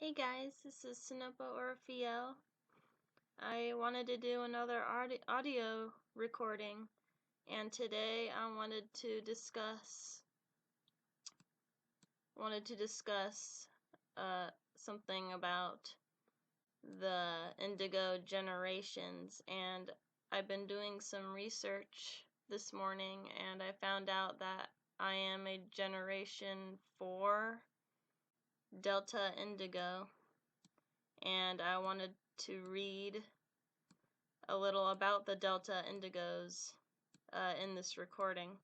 Hey guys, this is Sinopa Orphiel. I wanted to do another audio recording, and today I wanted to discuss something about the Indigo generations. And I've been doing some research this morning, and I found out that I am a Generation 4 Delta Indigo, and I wanted to read a little about the Delta Indigos in this recording.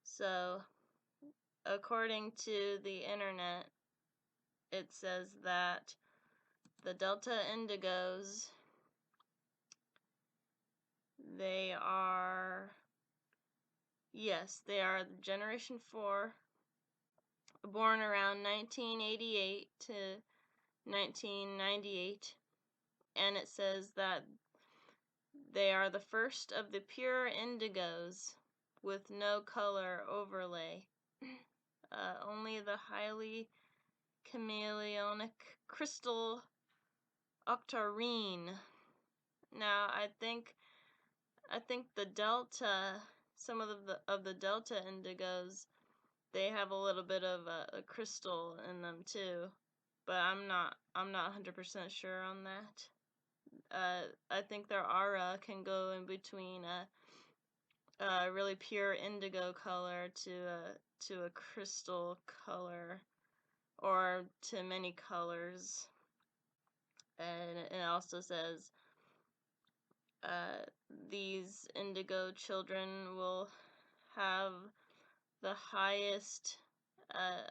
So, according to the internet, it says that the Delta Indigos, they are Generation 4, born around 1988 to 1998, and it says that they are the first of the pure indigos with no color overlay. Only the highly chameleonic crystal octarine. Now, I think the delta, some of the delta indigos, they have a little bit of a crystal in them too, but I'm not 100% sure on that. I think their aura can go in between a really pure indigo color to a crystal color, or to many colors. And it also says these indigo children will have the highest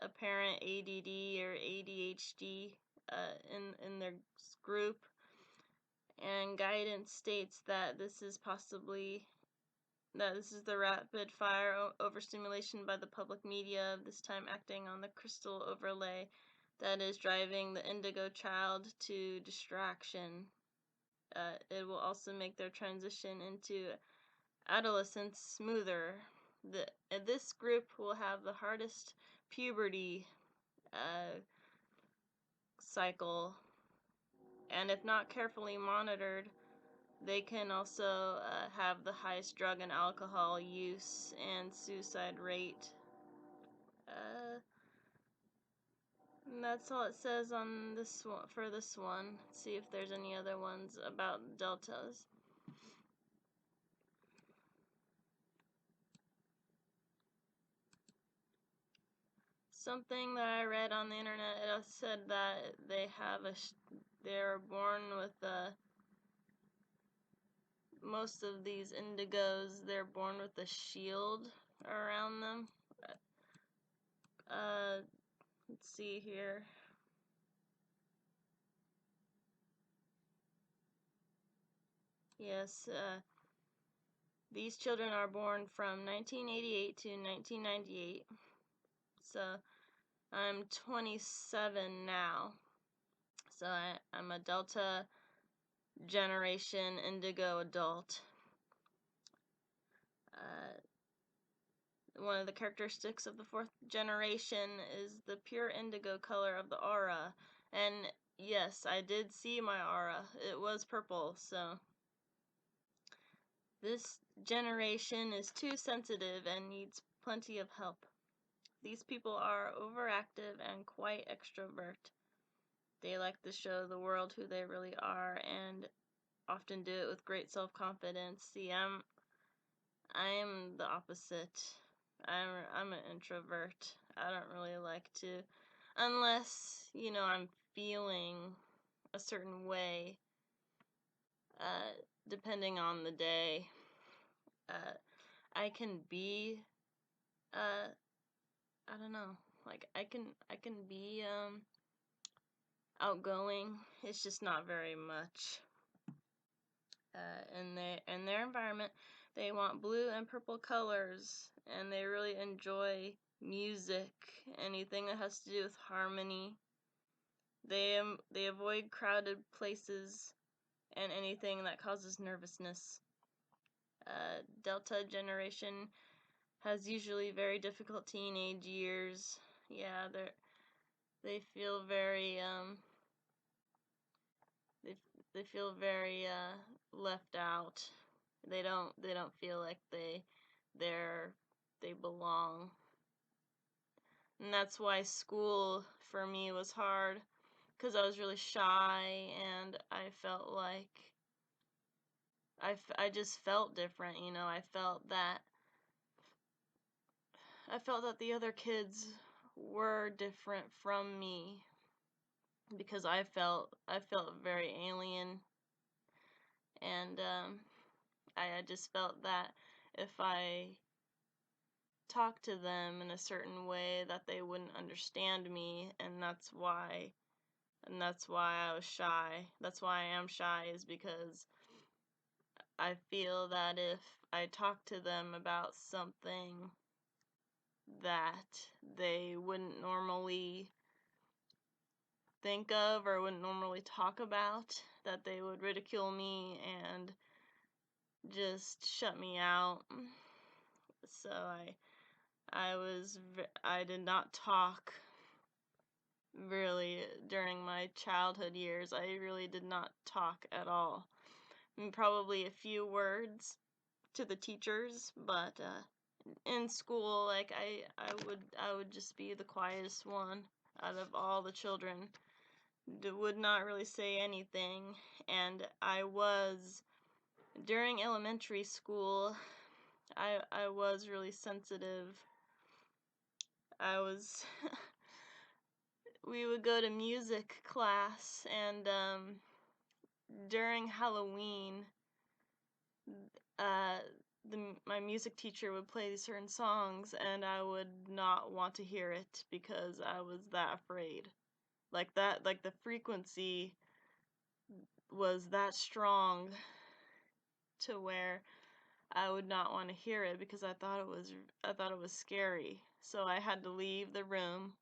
apparent ADD or ADHD in their group, and guidance states that this is the rapid fire overstimulation by the public media, this time acting on the crystal overlay, that is driving the indigo child to distraction. It will also make their transition into adolescence smoother. This group will have the hardest puberty cycle, and if not carefully monitored, they can also have the highest drug and alcohol use and suicide rate. And that's all it says on this one, for this one. Let's see if there's any other ones about deltas. Something that I read on the internet, it said that they're born with most of these indigos, they're born with a shield around them. Let's see here. Yes, these children are born from 1988 to 1998. So I'm 27 now. So I'm a Delta generation indigo adult. One of the characteristics of the fourth generation is the pure indigo color of the aura. And yes, I did see my aura. It was purple, so this generation is too sensitive and needs plenty of help. These people are overactive and quite extrovert. They like to show the world who they really are, and often do it with great self-confidence. See, I'm the opposite. I'm an introvert. I don't really like to, unless, I'm feeling a certain way, depending on the day. I can be, I don't know, like, I can be, outgoing. It's just not very much. In their environment, they want blue and purple colors, and they really enjoy music, anything that has to do with harmony. They avoid crowded places and anything that causes nervousness. Delta generation has usually very difficult teenage years. Yeah, they feel very they they feel very left out. They don't feel like they're they belong. And that's why school for me was hard, because I was really shy, and I felt like I just felt different, you know. I felt that the other kids were different from me, because I felt very alien, and I just felt that if I talked to them in a certain way, that they wouldn't understand me, and that's why I was shy. That's why I am shy, is because I feel that if I talk to them about something that they wouldn't normally think of or wouldn't normally talk about, that they would ridicule me and just shut me out. So I did not talk really during my childhood years. I really did not talk at all. Probably a few words to the teachers, but in school, like I would just be the quietest one out of all the children. Would not really say anything, and during elementary school, I was really sensitive. I was we would go to music class, and during Halloween, uh my music teacher would play these certain songs, and I would not want to hear it because I was that afraid. Like the frequency was that strong to where I would not want to hear it, because I thought it was scary. So I had to leave the room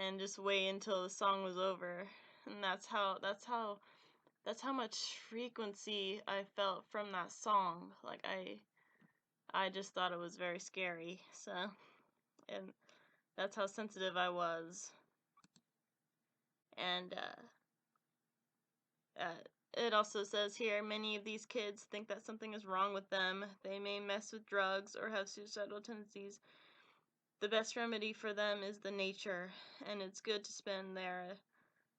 and just wait until the song was over. And that's how much frequency I felt from that song. Like I just thought it was very scary. So, and that's how sensitive I was. And uh, it also says here, many of these kids think that something is wrong with them. They may mess with drugs or have suicidal tendencies. The best remedy for them is the nature, and it's good to spend there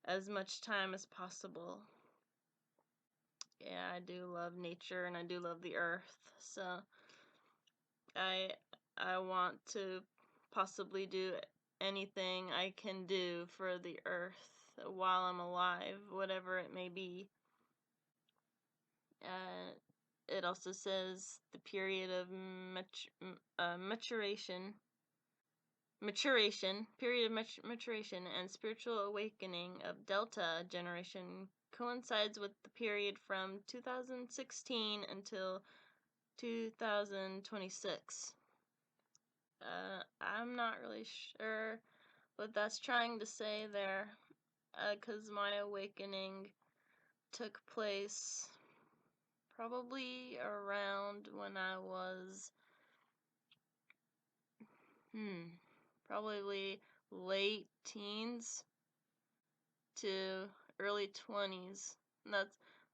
as much time as possible. Yeah, I do love nature, and I do love the earth. So I I want to possibly do anything I can do for the earth while I'm alive, whatever it may be. Uh, it also says the period of maturation and spiritual awakening of Delta generation coincides with the period from 2016 until 2026. I'm not really sure what that's trying to say there, because my awakening took place probably around when I was, probably late teens to early 20s. And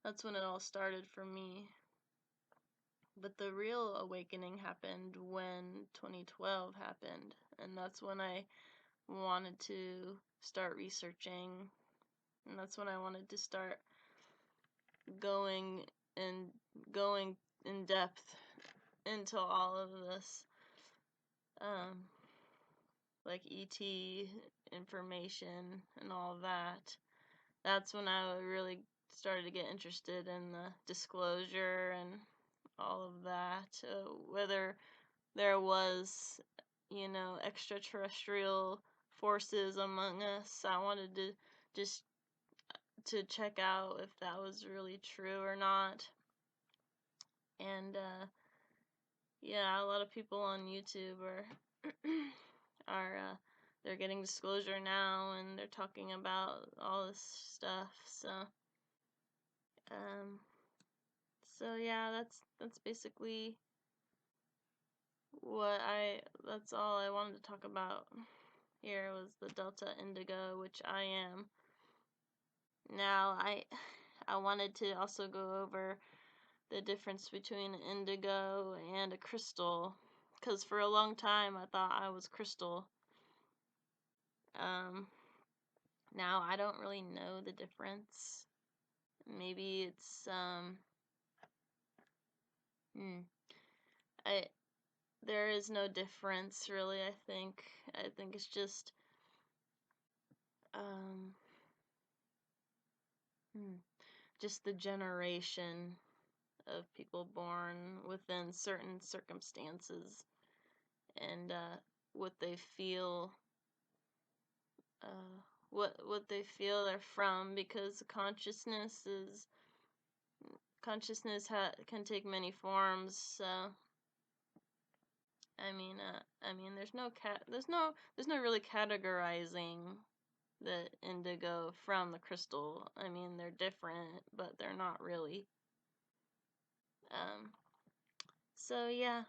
that's when it all started for me. But the real awakening happened when 2012 happened, and that's when I wanted to start researching, and that's when I wanted to start going and going in depth into all of this, um, like ET information and all of that. That's when I really started to get interested in the disclosure and all of that, whether there was, extraterrestrial forces among us. I wanted to just to check out if that was really true or not. And yeah, a lot of people on YouTube are they're getting disclosure now, and they're talking about all this stuff. Um so yeah, that's basically that's all I wanted to talk about here was the Delta Indigo, which I am. Now, I wanted to also go over the difference between an indigo and a crystal, because for a long time I thought I was crystal. Now I don't really know the difference. Maybe it's I there is no difference really. I think it's just just the generation of people born within certain circumstances, and what they feel what they feel they're from, because consciousness can take many forms. So I mean there's no really categorizing the indigo from the crystal. I mean, they're different, but they're not really. So yeah,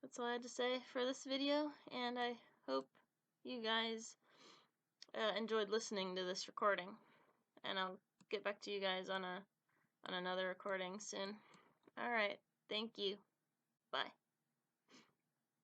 that's all I had to say for this video, and I hope you guys enjoyed listening to this recording, and I'll get back to you guys on another recording soon. All right, thank you. Bye.